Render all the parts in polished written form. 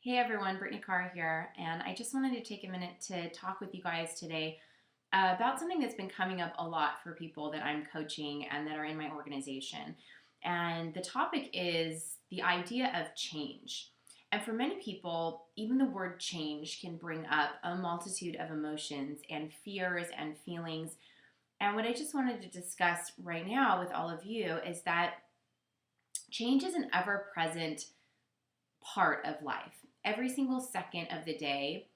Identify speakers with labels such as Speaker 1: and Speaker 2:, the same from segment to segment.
Speaker 1: Hey everyone, Brittney Carr here, and I just wanted to take a minute to talk with you guys today about something that's been coming up a lot for people that I'm coaching and that are in my organization. And the topic is the idea of change. And for many people, even the word change can bring up a multitude of emotions and fears and feelings. And what I just wanted to discuss right now with all of you is that change is an ever present part of life. Every single second of the day,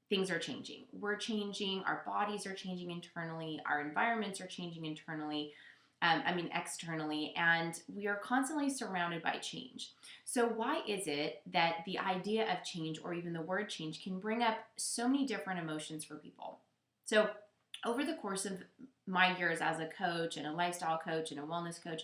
Speaker 1: things are changing. We're changing, our bodies are changing internally, our environments are changing internally, externally, and we are constantly surrounded by change. So, why is it that the idea of change or even the word change can bring up so many different emotions for people? So, over the course of my years as a coach and a lifestyle coach and a wellness coach,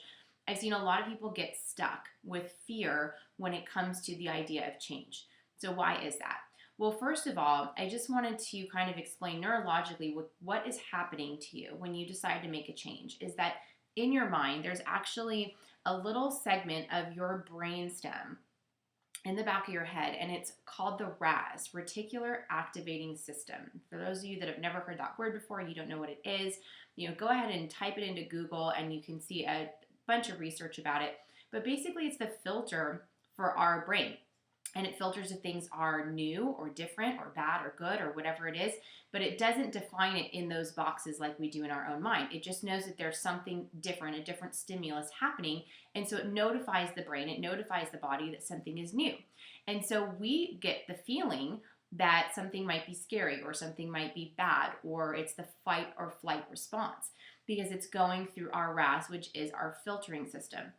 Speaker 1: I've seen a lot of people get stuck with fear when it comes to the idea of change. So, why is that? Well, first of all, I just wanted to kind of explain neurologically what is happening to you when you decide to make a change. Is that in your mind, there's actually a little segment of your brain stem in the back of your head, and it's called the RAS, Reticular Activating System. For those of you that have never heard that word before, you don't know what it is, go ahead and type it into Google and you can see a bunch of research about it. But basically, it's the filter for our brain. And it filters if things are new or different or bad or good or whatever it is, but it doesn't define it in those boxes like we do in our own mind. It just knows that there's something different, a different stimulus happening, and so it notifies the brain, it notifies the body that something is new. And so we get the feeling that something might be scary or something might be bad, or it's the fight or flight response because it's going through our RAS, which is our filtering system.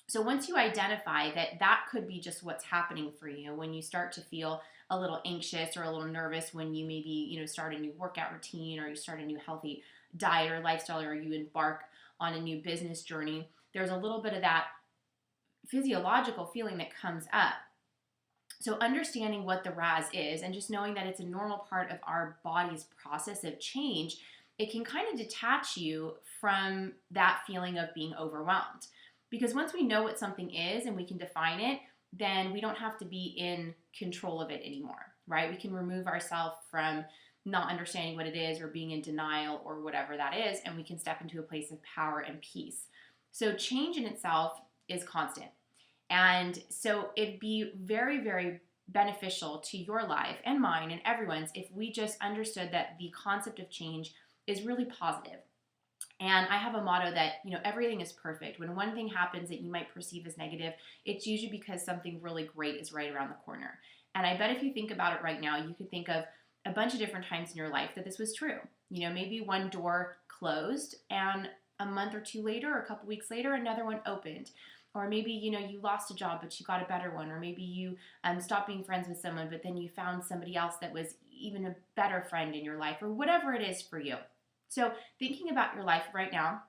Speaker 1: So once you identify that that could be just what's happening for you when you start to feel a little anxious or a little nervous when you maybe, start a new workout routine or you start a new healthy diet or lifestyle or you embark on a new business journey, there's a little bit of that physiological feeling that comes up. So understanding what the RAS is and just knowing that it's a normal part of our body's process of change, it can kind of detach you from that feeling of being overwhelmed. Because once we know what something is and we can define it, then we don't have to be in control of it anymore, right? We can remove ourselves from not understanding what it is or being in denial or whatever that is, and we can step into a place of power and peace. So change in itself is constant. And so it'd be very, very beneficial to your life and mine and everyone's if we just understood that the concept of change is really positive. And I have a motto that, everything is perfect. When one thing happens that you might perceive as negative, it's usually because something really great is right around the corner. And I bet if you think about it right now, you could think of a bunch of different times in your life that this was true. Maybe one door closed and a month or two later, or a couple weeks later, another one opened. Or maybe, you lost a job, but you got a better one. Or maybe you stopped being friends with someone, but then you found somebody else that was even a better friend in your life, or whatever it is for you. So thinking about your life right now,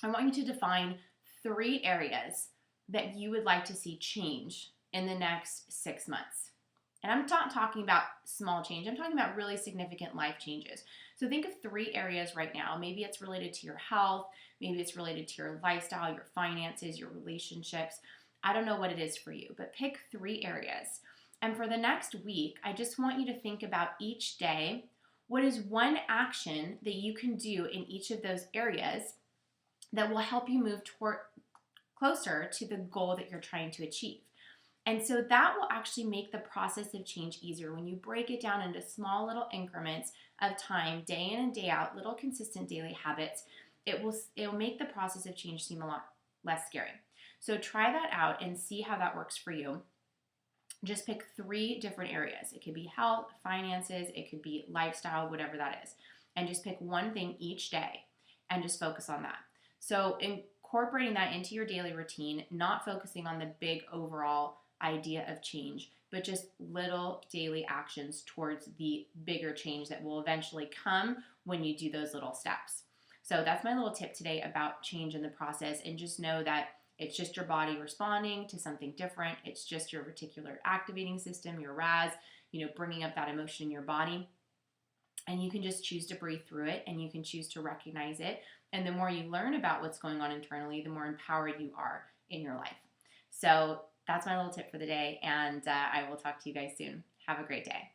Speaker 1: I want you to define 3 areas that you would like to see change in the next 6 months. And I'm not talking about small change. I'm talking about really significant life changes. So think of 3 areas right now. Maybe it's related to your health. Maybe it's related to your lifestyle, your finances, your relationships. I don't know what it is for you, but pick 3 areas. And for the next week, I just want you to think about each day. What is one action that you can do in each of those areas that will help you move closer to the goal that you're trying to achieve? And so that will actually make the process of change easier. When you break it down into small little increments of time, day in and day out, little consistent daily habits, it will make the process of change seem a lot less scary. So try that out and see how that works for you. Just pick 3 different areas. It could be health, finances, it could be lifestyle, whatever that is. And just pick one thing each day and just focus on that. So incorporating that into your daily routine, not focusing on the big overall idea of change, but just little daily actions towards the bigger change that will eventually come when you do those little steps. So that's my little tip today about change in the process, and just know that it's just your body responding to something different. It's just your reticular activating system, your RAS, bringing up that emotion in your body. And you can just choose to breathe through it, and you can choose to recognize it. And the more you learn about what's going on internally, the more empowered you are in your life. So that's my little tip for the day, and I will talk to you guys soon. Have a great day.